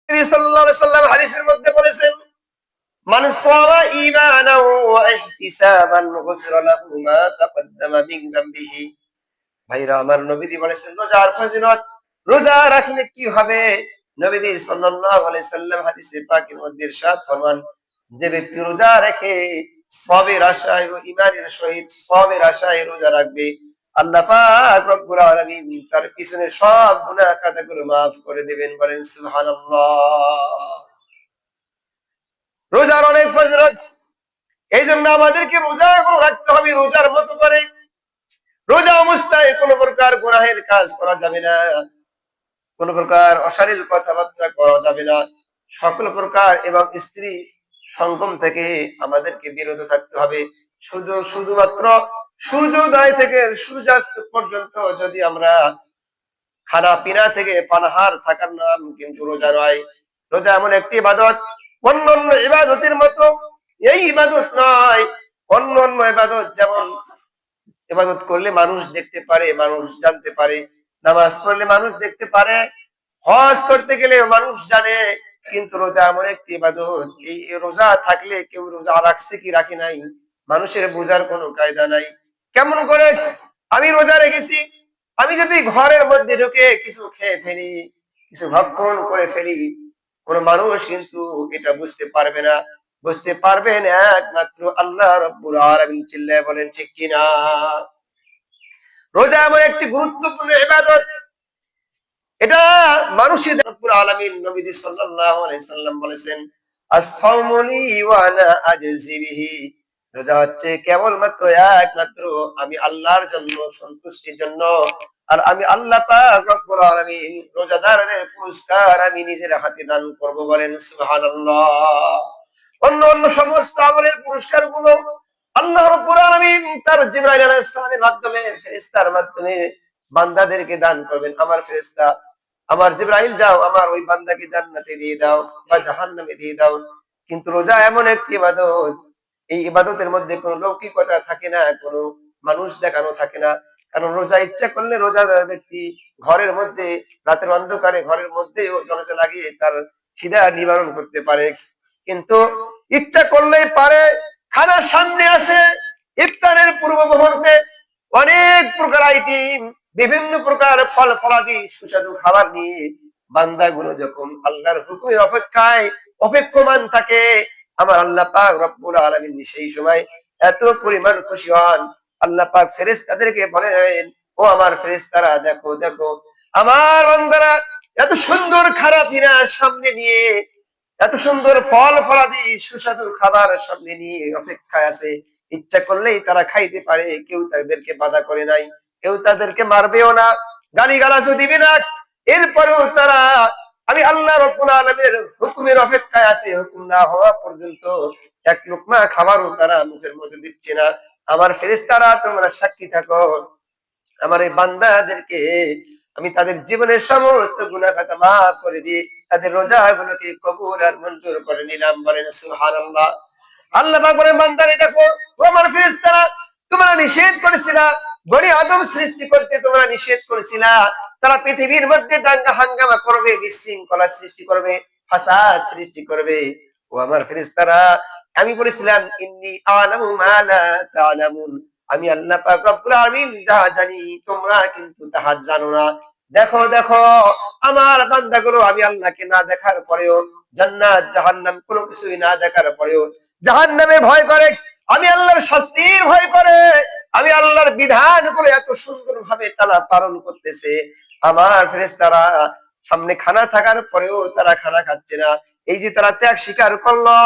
সাল্লাল্লাহু আলাইহি সাল্লাম হাদিসের মধ্যে বলেছেন, মান সামা ঈমানান ওয়া ইহতিসাবান গুফিরা লাহু মা তাকদ্দামা মিন যামবিহি। ভাইরা আমার, নবীজি বলেছেন রোজার ফজিলত, রোজা রাখলে কি হবে? নবীজি সাল্লাল্লাহু আলাইহি সাল্লাম হাদিসে পাকের মধ্যে ইরশাদ ফরমান, যে ব্যক্তি রোজা রেখে সবের আশায় ও ঈমানের সহিত সবের আশায় রোজা রাখবে, আল্লাহ পাক রব্বুল আলামিন তার পিছনে সব গুনাহ খাতাগুলো maaf করে দিবেন। বলেন সুবহানাল্লাহ। রোজার অনেক ফজিলত, এই জন্য আমাদেরকে রোজাগুলো রাখতে হবে রোজার মতো করে। রোজা অবস্থায় কোন প্রকার গুনাহের কাজ করা যাবে না, কোন প্রকার অশালীল কথাবার্তা করা যাবে না, সকল প্রকার এবং স্ত্রী সঙ্গম থেকে আমাদেরকে বিরত থাকতে হবে। শুধুমাত্র সূর্যোদয় থেকে সূর্যাস্ত পর্যন্ত যদি আমরা খানা পিনা থেকে পানাহার থাকার নাম কিন্তু রোজা নয়। রোজা এমন একটি ইবাদত, অন্যান্য ইবাদতের মতো এই ইবাদত নয়। অন্যান্য ইবাদত যেমন ইবাদত করলে মানুষ দেখতে পারে, মানুষ জানতে পারে, নামাজ পড়লে মানুষ দেখতে পারে, হজ করতে গেলে মানুষ জানে, কিন্তু রোজা এমন একটি ইবাদত, এই রোজা থাকলে কেউ রোজা রাখছে কি রাখে নাই মানুষের বোঝার কোনো কায়দা নাই। কেমন করে আমি রোজা রেখেছি, আমি যদি ঘরের মধ্যে ঢুকে কিছু খেয়ে ফেলি, কিছু ভক্ষণ করে ফেলি, কোন মানুষ কিন্তু এটা বুঝতে পারবে না। বুঝতে পারবেন একমাত্র আল্লাহ রাব্বুল আলামিন। চিল্লায়ে বলেন ঠিক কিনা? রোজা এমন একটি গুরুত্বপূর্ণ ইবাদত, এটা মানুষের রব্বুল আলামিন নবীজি সাল্লাল্লাহু আলাইহি সাল্লাম বলেছেন, আস-সাওমু লি ওয়া আনা আজজি বিহি। রোজা হচ্ছে কেবলমাত্র একমাত্র আমি আল্লাহর জন্য, সন্তুষ্টির জন্য, আর আমি আল্লাহ পাক রব্বুল আলামিন রোজাদারদের পুরস্কার আমি নিজের হাতে দান করব। বলেন সুবহানাল্লাহ। অন্য অন্য সমস্ত আমলের পুরস্কার গুলো আল্লাহ রাব্বুল আলামিন তার জিবরাইল আলাইহিস সালামের মাধ্যমে, ফেরেশতার মাধ্যমে বান্দাদেরকে দান করবেন। আমার ফেরেশতা, আমার জিবরাইল, যাও আমার ওই বান্দাকে জান্নাতে দিয়ে দাও বা জাহান্নামে দিয়ে দাও। কিন্তু রোজা এমন একটি ইবাদত, এই ইবাদতের মধ্যে কোনো লৌকিকতা থাকে না, কোনো মানুষ দেখানো থাকে না। কারণ রোজা ইচ্ছা করলে রোজাদার ব্যক্তি ঘরের মধ্যে রাতের অন্ধকারে ঘরের মধ্যেও দরজা লাগিয়ে তার খিদা নিবারণ করতে পারে, কিন্তু ইচ্ছা করলেই পারে। খানার সামনে আসে, ইফতারের পূর্ব মুহূর্তে অনেক প্রকার আইটেম, বিভিন্ন প্রকার ফল ফলাদি সুস্বাদু খাবার নিয়ে বান্দাগুলো যখন আল্লাহর হুকুমের অপেক্ষায় অপেক্ষমান থাকে, আমার আল্লাহ পাক রব্বুল আলামিন সেই সময় এত পরিমাণ খুশি হন, আল্লাহ পাক ফেরেশতাদেরকে বলেন, ও আমার ফেরেশতারা, দেখো দেখো আমার বান্দারা এত সুন্দর খারাপিনা সামনে নিয়ে, এত সুন্দর ফল ফলাদি সুস্বাদু খাবার সামনে নিয়ে অপেক্ষায় আছে। ইচ্ছা করলেই তারা খাইতে পারে, কেউ তাদেরকে বাধা করে নাই, কেউ তাদেরকে মারবেও না, গালিগালাজও দিবে না। এরপরেও তারা আমি আল্লাহ রাব্বুল আলামিনের হুকুমের অপেক্ষায় আছে, হুকুম না হওয়া পর্যন্ত এক লোকমা খাবারও তারা মুখের মধ্যে দিচ্ছে না। আমার ফেরেশতারা, তোমরা সাক্ষী থাকো, আমার এই বান্দাদেরকে আমি তাদের জীবনের সমস্ত গুনাহ খাতা মাফ করে দিয়ে তাদের রোজাগুলোকে কবুল আর মঞ্জুর করে নিলাম। বলেন সুবহানাল্লাহ। আল্লাহ পাক বলেন, বান্দারে দেখো, ও আমার ফেরেশতারা, তোমরা নিষেধ করেছিলা বনি আদম সৃষ্টি করতে, তোমরা নিষেধ করেছিলা তারা পৃথিবীর মধ্যে দাঙ্গা হাঙ্গামা করবে, বিশৃঙ্খলা সৃষ্টি করবে, ফাসাদ সৃষ্টি করবে। ও আমার ফেরেশতারা, আমি বলেছিলাম ইন্নী আ'লামু মা লা তা'লামুন, আমি আল্লাহ পাক রব্বুল আলামিন যা জানি তোমরা কিন্তু তাহা জানো না। দেখো দেখো আমার বান্দাগুলো আমি আল্লাহকে না দেখার পরেও, জান্নাত জাহান্নাম কোনো কিছুই না দেখার পরেও জাহান্নামে ভয় করে, আমি আল্লাহর শাস্তির ভয় করে, আমি আল্লাহর বিধান করে এত সুন্দর ভাবে তারা পালন করতেছে। আমার ফেরেশতারা সামনে খানা থাকার পরেও তারা খানা খাচ্ছে না। এই যে তারা ত্যাগ স্বীকার করলো,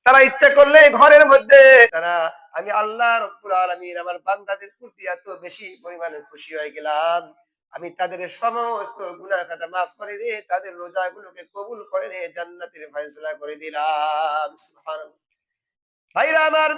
তারা ইচ্ছা করলে ঘরের মধ্যে তারা, আমি আল্লাহ রাব্বুল আলামিন আমার বান্দাদের প্রতি এত বেশি পরিমাণে খুশি হয়ে গেলাম, আমি তাদের সমস্ত গুনাহ খাতা maaf করে দিয়ে তাদের রোজাগুলোকে কবুল করে নিয়ে জান্নাতের ফয়সালা করে দিলাম। সুবহানাল্লাহ। ভাইরা আমার,